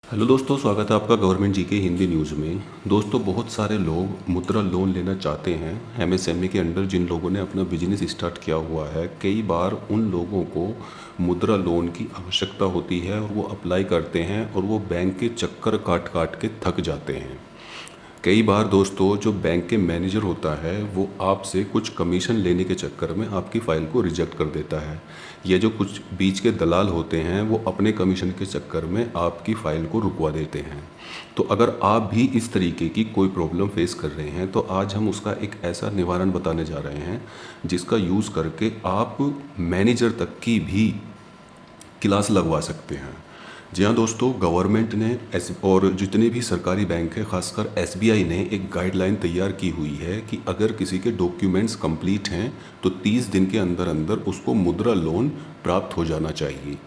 Hello दोस्तों, स्वागत है आपका गवर्नमेंट जी के हिंदी न्यूज़ में। दोस्तों, बहुत सारे लोग मुद्रा लोन लेना चाहते हैं एमएसएमई के अंडर। जिन लोगों ने अपना बिजनेस स्टार्ट किया हुआ है, कई बार उन लोगों को मुद्रा लोन की आवश्यकता होती है और वो अप्लाई करते हैं और वो बैंक के चक्कर काट काट के थक जाते हैं। कई बार दोस्तों, जो बैंक के मैनेजर होता है वो आपसे कुछ कमीशन लेने के चक्कर में आपकी फ़ाइल को रिजेक्ट कर देता है। ये जो कुछ बीच के दलाल होते हैं वो अपने कमीशन के चक्कर में आपकी फ़ाइल को रुकवा देते हैं। तो अगर आप भी इस तरीके की कोई प्रॉब्लम फेस कर रहे हैं तो आज हम उसका एक ऐसा निवारण बताने जा रहे हैं जिसका यूज़ करके आप मैनेजर तक की भी क्लास लगवा सकते हैं। जी हाँ दोस्तों, गवर्नमेंट ने और जितने भी सरकारी बैंक है, खासकर एसबीआई ने एक गाइडलाइन तैयार की हुई है कि अगर किसी के डॉक्यूमेंट्स कंप्लीट हैं तो 30 दिन के अंदर अंदर उसको मुद्रा लोन प्राप्त हो जाना चाहिए।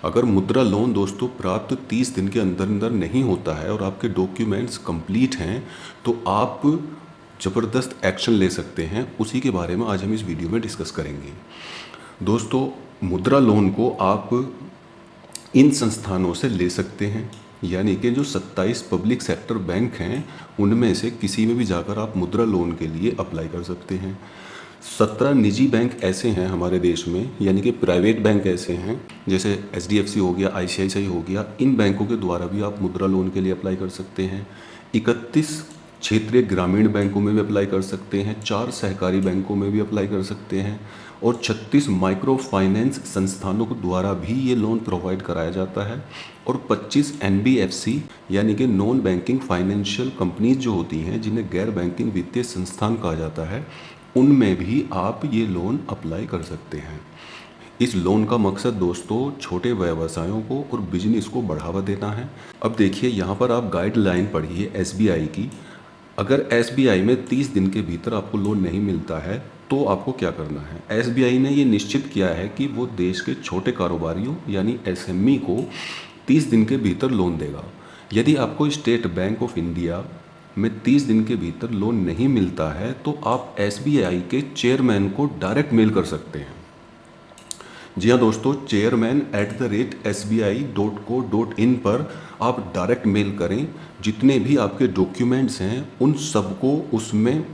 अगर मुद्रा लोन दोस्तों प्राप्त 30 दिन के अंदर अंदर नहीं होता है और आपके डॉक्यूमेंट्स कंप्लीट हैं तो आप ज़बरदस्त एक्शन ले सकते हैं। उसी के बारे में आज हम इस वीडियो में डिस्कस करेंगे। दोस्तों, मुद्रा लोन को आप इन संस्थानों से ले सकते हैं, यानी कि जो 27 पब्लिक सेक्टर बैंक हैं उनमें से किसी में भी जाकर आप मुद्रा लोन के लिए अप्लाई कर सकते हैं। 17 निजी बैंक ऐसे हैं हमारे देश में, यानी कि प्राइवेट बैंक ऐसे हैं जैसे एचडीएफसी हो गया, आईसीआईसीआई हो गया। इन बैंकों के द्वारा भी आप मुद्रा लोन के लिए अप्लाई कर सकते हैं। 31 क्षेत्रीय ग्रामीण बैंकों में भी अप्लाई कर सकते हैं, 4 सहकारी बैंकों में भी अप्लाई कर सकते हैं और 36 माइक्रो फाइनेंस संस्थानों के द्वारा भी ये लोन प्रोवाइड कराया जाता है। और 25 एनबीएफसी यानी कि नॉन बैंकिंग फाइनेंशियल कंपनीज जो होती हैं, जिन्हें गैर बैंकिंग वित्तीय संस्थान कहा जाता है, उनमें भी आप ये लोन अप्लाई कर सकते हैं। इस लोन का मकसद दोस्तों छोटे व्यवसायों को और बिजनेस को बढ़ावा देना है। अब देखिए, यहाँ पर आप गाइडलाइन पढ़िए एसबीआई की। अगर एसबीआई में 30 दिन के भीतर आपको लोन नहीं मिलता है तो आपको क्या करना है। एसबीआई ने ये निश्चित किया है कि वो देश के छोटे कारोबारियों यानी एसएमई को 30 दिन के भीतर लोन देगा। यदि आपको स्टेट बैंक ऑफ इंडिया में 30 दिन के भीतर लोन नहीं मिलता है तो आप एसबीआई के चेयरमैन को डायरेक्ट मेल कर सकते हैं। जी हाँ दोस्तों, chairman@sbi.co.in पर आप डायरेक्ट मेल करें। जितने भी आपके डॉक्यूमेंट्स हैं उन सबको उसमें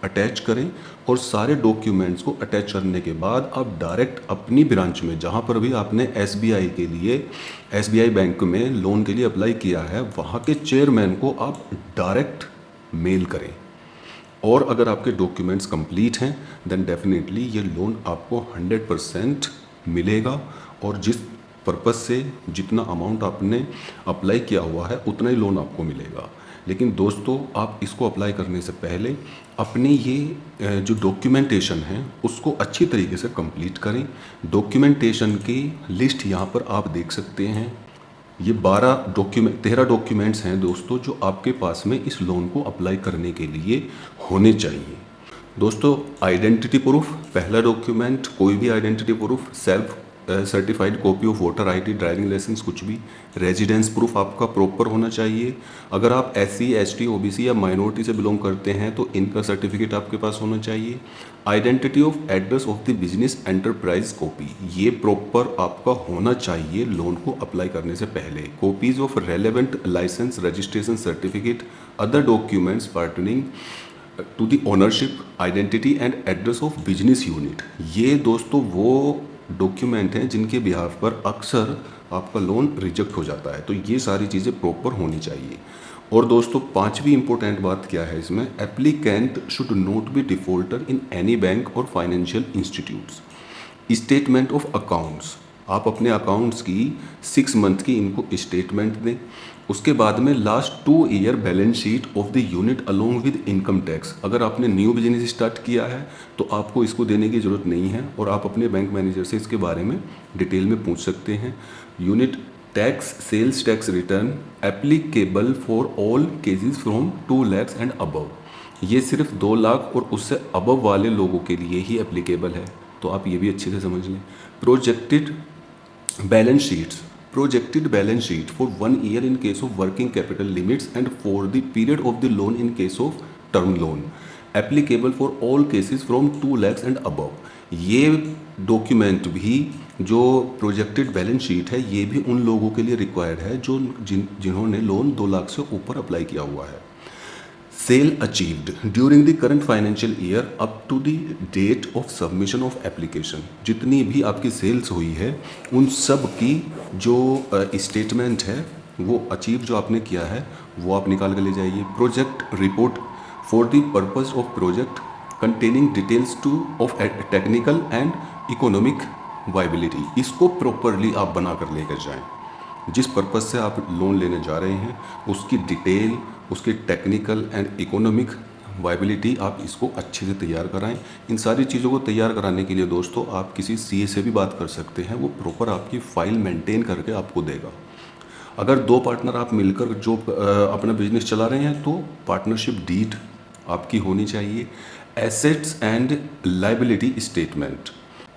अटैच करें और सारे डॉक्यूमेंट्स को अटैच करने के बाद आप डायरेक्ट अपनी ब्रांच में, जहाँ पर भी आपने एसबीआई के लिए, एसबीआई बैंक में लोन के लिए अप्लाई किया है, वहाँ के चेयरमैन को आप डायरेक्ट मेल करें। और अगर आपके डॉक्यूमेंट्स कंप्लीट हैं देन डेफिनेटली ये लोन आपको 100% मिलेगा और जिस पर्पस से जितना अमाउंट आपने अप्लाई किया हुआ है उतना ही लोन आपको मिलेगा। लेकिन दोस्तों, आप इसको अप्लाई करने से पहले अपनी ये जो डॉक्यूमेंटेशन है उसको अच्छी तरीके से कंप्लीट करें। डॉक्यूमेंटेशन की लिस्ट यहाँ पर आप देख सकते हैं। ये 13 डॉक्यूमेंट्स हैं दोस्तों जो आपके पास में इस लोन को अप्लाई करने के लिए होने चाहिए। दोस्तों, आइडेंटिटी प्रूफ पहला डॉक्यूमेंट, कोई भी identity proof, self certified copy of voter ID, driving licence, कुछ भी। रेजिडेंस प्रूफ आपका प्रॉपर होना चाहिए। अगर आप एससी, एसटी, ओबीसी या माइनॉरिटी से बिलोंग करते हैं तो इनका सर्टिफिकेट आपके पास होना चाहिए। Identity of address of the business enterprise copy, ये प्रॉपर आपका होना चाहिए लोन को अप्लाई करने से पहले। Copies of relevant licence, registration certificate, other documents pertaining to the ownership, identity and address of business unit. ये दोस्तों वो डॉक्यूमेंट हैं जिनके बिहाफ पर अक्सर आपका लोन रिजेक्ट हो जाता है, तो ये सारी चीज़ें प्रॉपर होनी चाहिए। और दोस्तों, पांचवी इंपॉर्टेंट बात क्या है इसमें, applicant should not be defaulter in any bank और financial institutes. Statement of accounts, आप अपने अकाउंट्स की 6 मंथ की इनको स्टेटमेंट दें। उसके बाद में last 2 year balance sheet of the unit along with income tax. अगर आपने न्यू बिजनेस स्टार्ट किया है तो आपको इसको देने की ज़रूरत नहीं है और आप अपने बैंक मैनेजर से इसके बारे में डिटेल में पूछ सकते हैं। Unit tax, sales tax return applicable for all cases from 2 lakhs and above. ये सिर्फ 2 लाख और उससे अबव वाले लोगों के लिए ही एप्लीकेबल है, तो आप ये भी अच्छे से समझ लें। Projected balance sheets, projected balance sheet for 1 year in case of working capital limits and for the period of the loan in case of term loan, applicable for all cases from 2 lakhs and above। ये document भी जो projected balance sheet है ये भी उन लोगों के लिए रिक्वायर्ड है जो जिन्होंने लोन 2 लाख से ऊपर अप्लाई किया हुआ है। Sale achieved during the current financial year up to the date of submission of application, जितनी भी आपकी सेल्स हुई है उन सब की जो स्टेटमेंट है वो अचीव जो आपने किया है वो आप निकाल कर ले जाइए। Project report for the purpose of project containing details two of technical and economic viability, इसको प्रॉपरली आप बना कर लेकर जाएं। जिस पर्पज़ से आप लोन लेने जा रहे हैं उसकी डिटेल, उसकी टेक्निकल एंड इकोनॉमिक वाइबिलिटी आप इसको अच्छे से तैयार कराएं। इन सारी चीज़ों को तैयार कराने के लिए दोस्तों आप किसी सीए से भी बात कर सकते हैं, वो प्रॉपर आपकी फ़ाइल मेंटेन करके आपको देगा। अगर 2 पार्टनर आप मिलकर जो अपना बिजनेस चला रहे हैं तो पार्टनरशिप डीड आपकी होनी चाहिए। एसेट्स एंड लायबिलिटी स्टेटमेंट,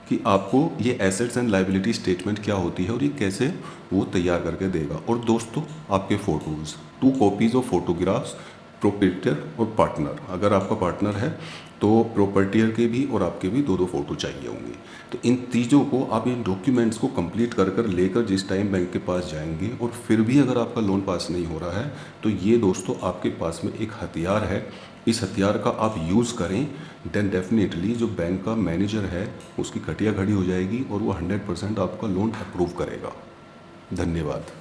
कि आपको ये एसेट्स एंड लायबिलिटी स्टेटमेंट क्या होती है और ये कैसे वो तैयार करके देगा। और दोस्तों आपके photos, 2 copies of photographs, proprietor और पार्टनर, अगर आपका पार्टनर है तो प्रॉपर्टियर के भी और आपके भी 2-2 फ़ोटो चाहिए होंगे। तो इन चीज़ों को आप इन डॉक्यूमेंट्स को कंप्लीट कर कर लेकर जिस टाइम बैंक के पास जाएंगे और फिर भी अगर आपका लोन पास नहीं हो रहा है तो ये दोस्तों आपके पास में एक हथियार है, इस हथियार का आप यूज़ करें। देन डेफिनेटली जो बैंक का मैनेजर है उसकी खटिया खड़ी हो जाएगी और वो 100% आपका लोन अप्रूव करेगा। धन्यवाद।